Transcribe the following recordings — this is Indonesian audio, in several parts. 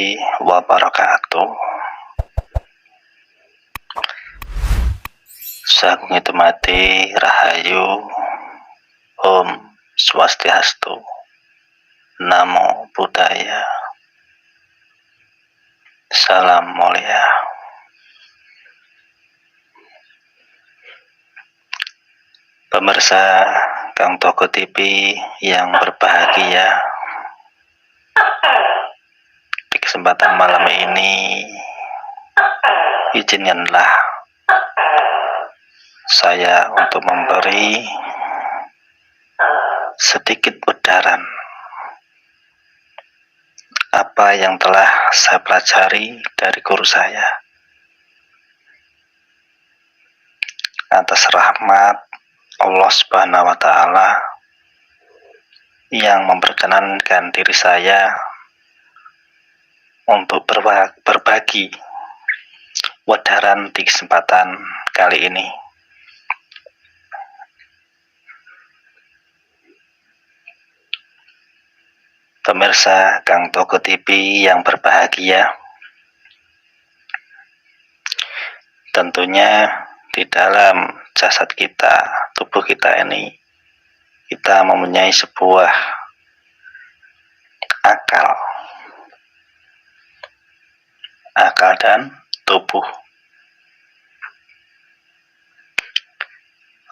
warahmatullahi wabarakatuh. Sagung itu mati rahayu, Om Swastiastu, Namo Buddhaya, Salam mulia. Pemirsa Kang Toko TV yang berbahagia, di kesempatan malam ini izinkanlah saya untuk memberi sedikit edaran apa yang telah saya pelajari dari guru saya atas rahmat Allah Subhanahu wa Ta'ala yang memperkenankan diri saya untuk berbagi edaran di kesempatan kali ini. Pemirsa Kang Toko TV yang berbahagia, tentunya di dalam jasad kita, tubuh kita ini, kita mempunyai sebuah akal dan tubuh.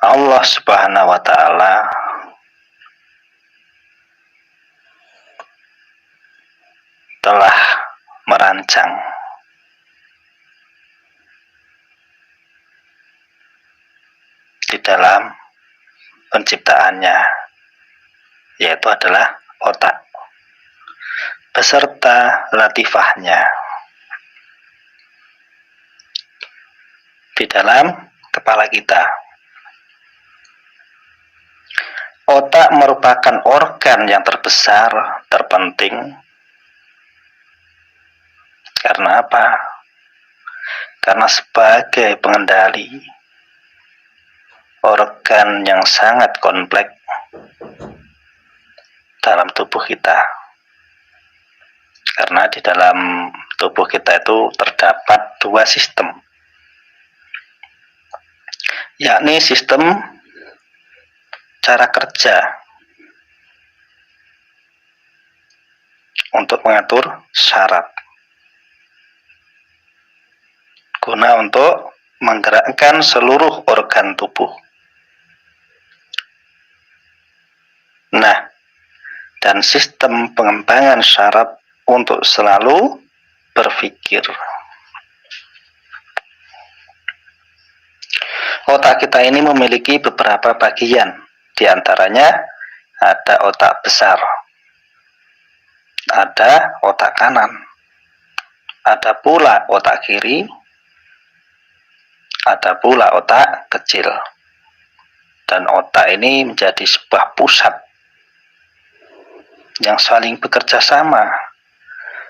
Allah Subhanahu wa Ta'ala telah merancang di dalam penciptaannya, yaitu adalah otak beserta latifahnya di dalam kepala kita. Otak merupakan organ yang terbesar, terpenting. Karena apa? Karena sebagai pengendali organ yang sangat kompleks dalam tubuh kita. Karena di dalam tubuh kita itu terdapat dua sistem, yakni sistem cara kerja untuk mengatur syaraf, guna untuk menggerakkan seluruh organ tubuh. Nah, dan sistem pengembangan syaraf untuk selalu berpikir. Otak kita ini memiliki beberapa bagian, di antaranya ada otak besar, ada otak kanan, ada pula otak kiri, ada pula otak kecil. Dan otak ini menjadi sebuah pusat yang saling bekerja sama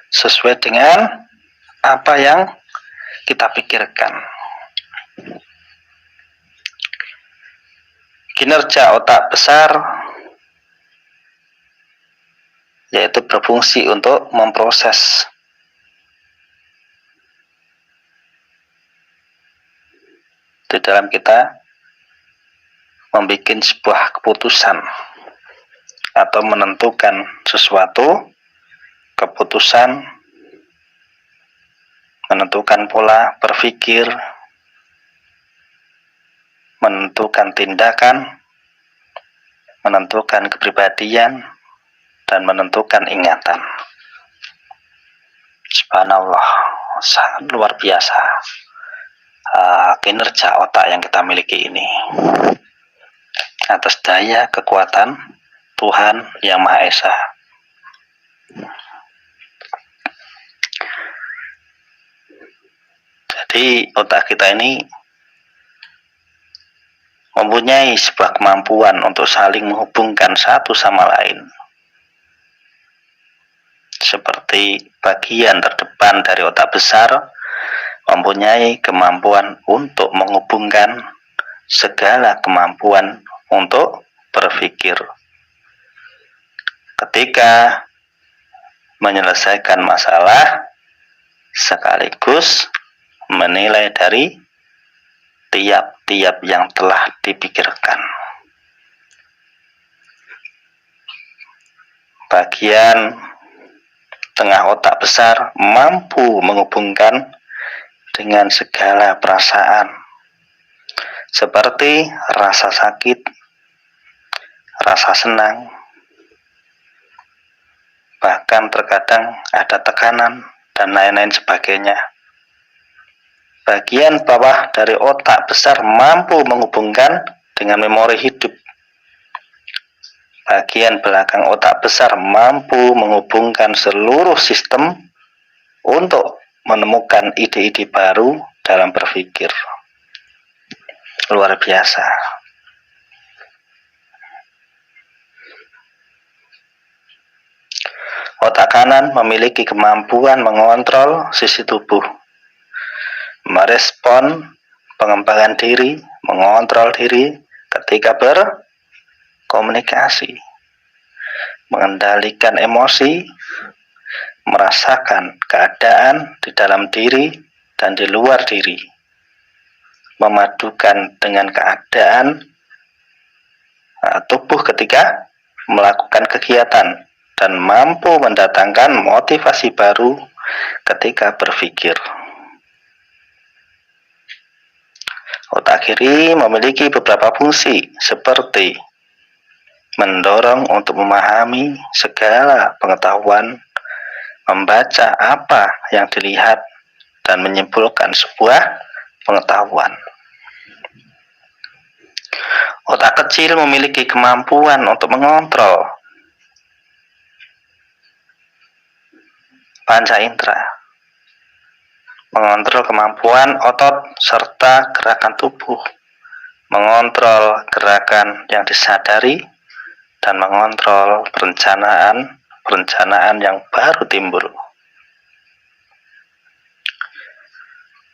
sesuai dengan apa yang kita pikirkan. Kinerja otak besar yaitu berfungsi untuk memproses di dalam kita membuat sebuah keputusan atau menentukan sesuatu, keputusan, menentukan pola berpikir, menentukan tindakan, menentukan kepribadian, dan menentukan ingatan. Subhanallah, sangat luar biasa kinerja otak yang kita miliki ini atas daya kekuatan Tuhan Yang Maha Esa. Jadi otak kita ini mempunyai sebuah kemampuan untuk saling menghubungkan satu sama lain. Seperti bagian terdepan dari otak besar mempunyai kemampuan untuk menghubungkan segala kemampuan untuk berpikir. Ketika menyelesaikan masalah, sekaligus menilai dari tiap-tiap yang telah dipikirkan. Bagian tengah otak besar mampu menghubungkan dengan segala perasaan, seperti rasa sakit, rasa senang, bahkan terkadang ada tekanan dan lain-lain sebagainya. Bagian bawah dari otak besar mampu menghubungkan dengan memori hidup. Bagian belakang otak besar mampu menghubungkan seluruh sistem untuk menemukan ide-ide baru dalam berpikir. Luar biasa. Otak kanan memiliki kemampuan mengontrol sisi tubuh, merespon pengembangan diri, mengontrol diri ketika berkomunikasi, mengendalikan emosi, merasakan keadaan di dalam diri dan di luar diri, memadukan dengan keadaan tubuh ketika melakukan kegiatan, dan mampu mendatangkan motivasi baru ketika berpikir. Otak kiri memiliki beberapa fungsi seperti mendorong untuk memahami segala pengetahuan, membaca apa yang dilihat, dan menyimpulkan sebuah pengetahuan. Otak kecil memiliki kemampuan untuk mengontrol panca indera, mengontrol kemampuan otot serta gerakan tubuh, mengontrol gerakan yang disadari, dan mengontrol perencanaan yang baru timbul.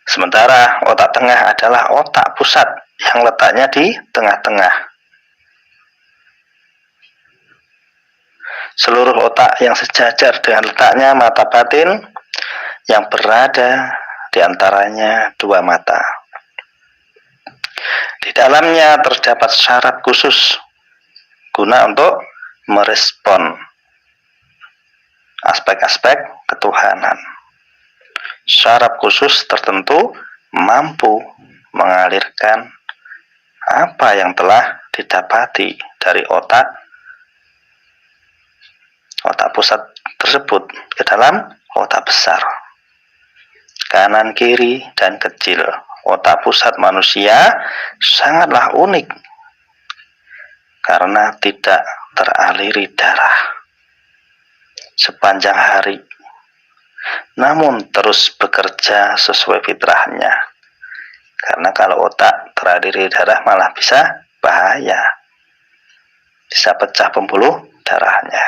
Sementara otak tengah adalah otak pusat yang letaknya di tengah-tengah. Seluruh otak yang sejajar dengan letaknya mata batin yang berada di antaranya dua mata. Di dalamnya terdapat syaraf khusus guna untuk merespon aspek-aspek ketuhanan. Syaraf khusus tertentu mampu mengalirkan apa yang telah didapati dari otak pusat tersebut ke dalam otak besar. Kanan, kiri, dan kecil. Otak pusat manusia sangatlah unik karena tidak teraliri darah sepanjang hari, namun terus bekerja sesuai fitrahnya. Karena kalau otak teraliri darah malah bisa bahaya, bisa pecah pembuluh darahnya.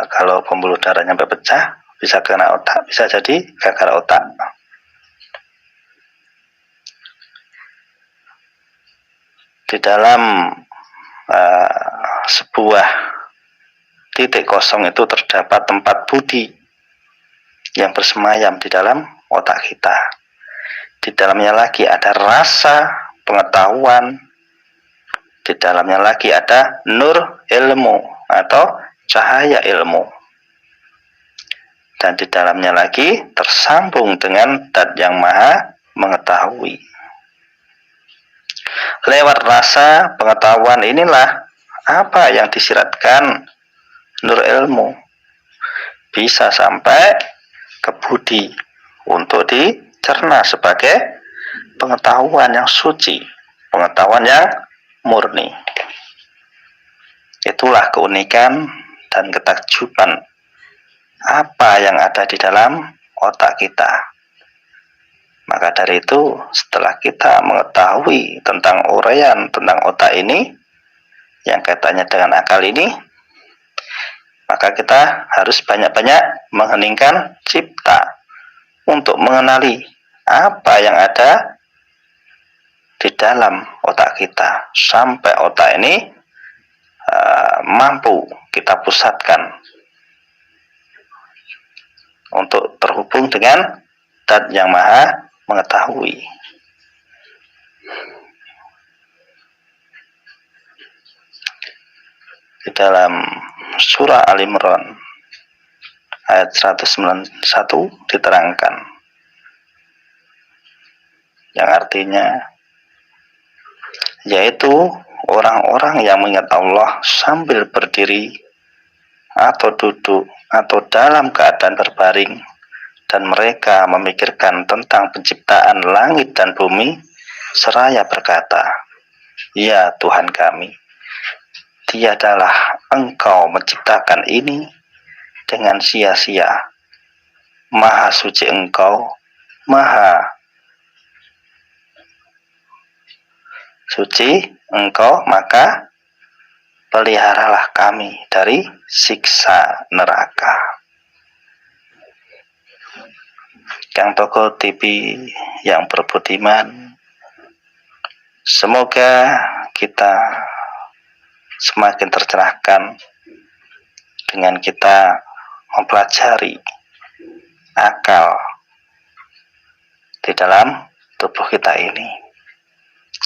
Kalau pembuluh darahnya sampai pecah, bisa kena otak, bisa jadi gagal otak. Di dalam sebuah titik kosong itu terdapat tempat budi yang bersemayam di dalam otak kita. Di dalamnya lagi ada rasa pengetahuan, di dalamnya lagi ada nur ilmu atau cahaya ilmu, dan di dalamnya lagi tersambung dengan Dat yang Maha Mengetahui. Lewat rasa pengetahuan inilah apa yang disiratkan nur ilmu bisa sampai ke budi untuk dicerna sebagai pengetahuan yang suci, pengetahuan yang murni. Itulah keunikan dan ketakjuban apa yang ada di dalam otak kita. Maka dari itu, setelah kita mengetahui tentang uraian tentang otak ini yang kaitannya dengan akal ini, maka kita harus banyak-banyak mengheningkan cipta untuk mengenali apa yang ada di dalam otak kita, sampai otak ini mampu kita pusatkan untuk terhubung dengan Zat yang Maha Mengetahui. Di dalam surah Al-Imran ayat 191 diterangkan, yang artinya yaitu orang-orang yang mengingat Allah sambil berdiri atau duduk atau dalam keadaan berbaring, dan mereka memikirkan tentang penciptaan langit dan bumi seraya berkata, "Ya Tuhan kami, tiadalah Engkau menciptakan ini dengan sia-sia. Maha suci Engkau, Maha suci Engkau, maka peliharalah kami dari siksa neraka." Kang Toko TV yang berbudiman, semoga kita semakin tercerahkan dengan kita mempelajari akal di dalam tubuh kita ini,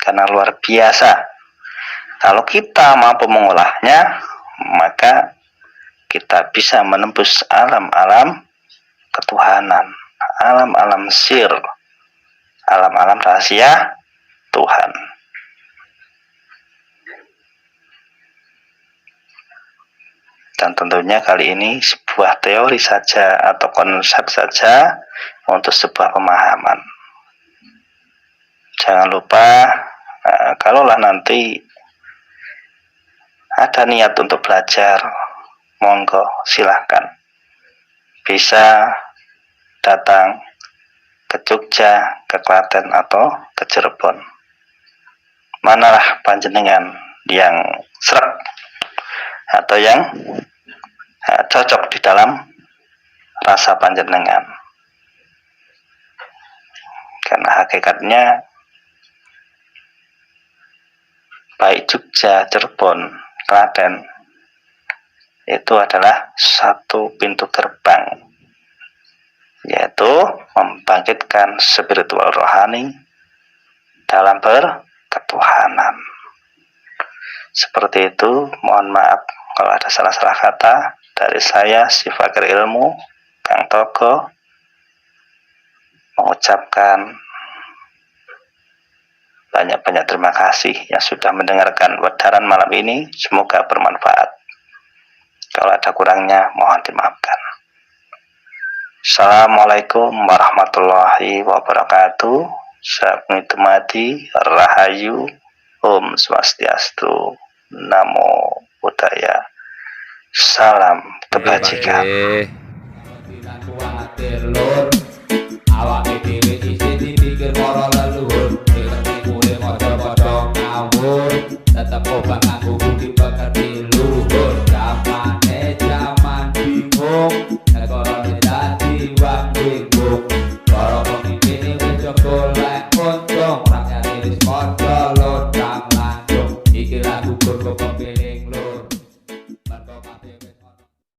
karena luar biasa. Kalau kita mampu mengolahnya, maka kita bisa menembus alam-alam ketuhanan, alam-alam sir, alam-alam rahasia Tuhan. Dan tentunya kali ini sebuah teori saja atau konsep saja untuk sebuah pemahaman. Jangan lupa, kalaulah nanti ada niat untuk belajar, monggo silahkan. Bisa datang ke Jogja, ke Klaten, atau ke Cirebon. Manalah panjenengan yang srek atau yang cocok di dalam rasa panjenengan. Karena hakikatnya baik Jogja, Cirebon, Klaten itu adalah satu pintu gerbang, yaitu membangkitkan spiritual rohani dalam berketuhanan. Seperti itu, mohon maaf kalau ada salah-salah kata dari saya, si fakir ilmu, Kang Toko, mengucapkan banyak-banyak terima kasih yang sudah mendengarkan wedaran malam ini. Semoga bermanfaat. Kalau ada kurangnya, mohon dimaafkan. Assalamualaikum warahmatullahi wabarakatuh. Sahabat Rahayu, Om Swastiastu, Namo Buddhaya, salam kebajikan. Awake dhewe isih dipikir para leluhur, tetep kuwe padha-padha ngawur, tetep obah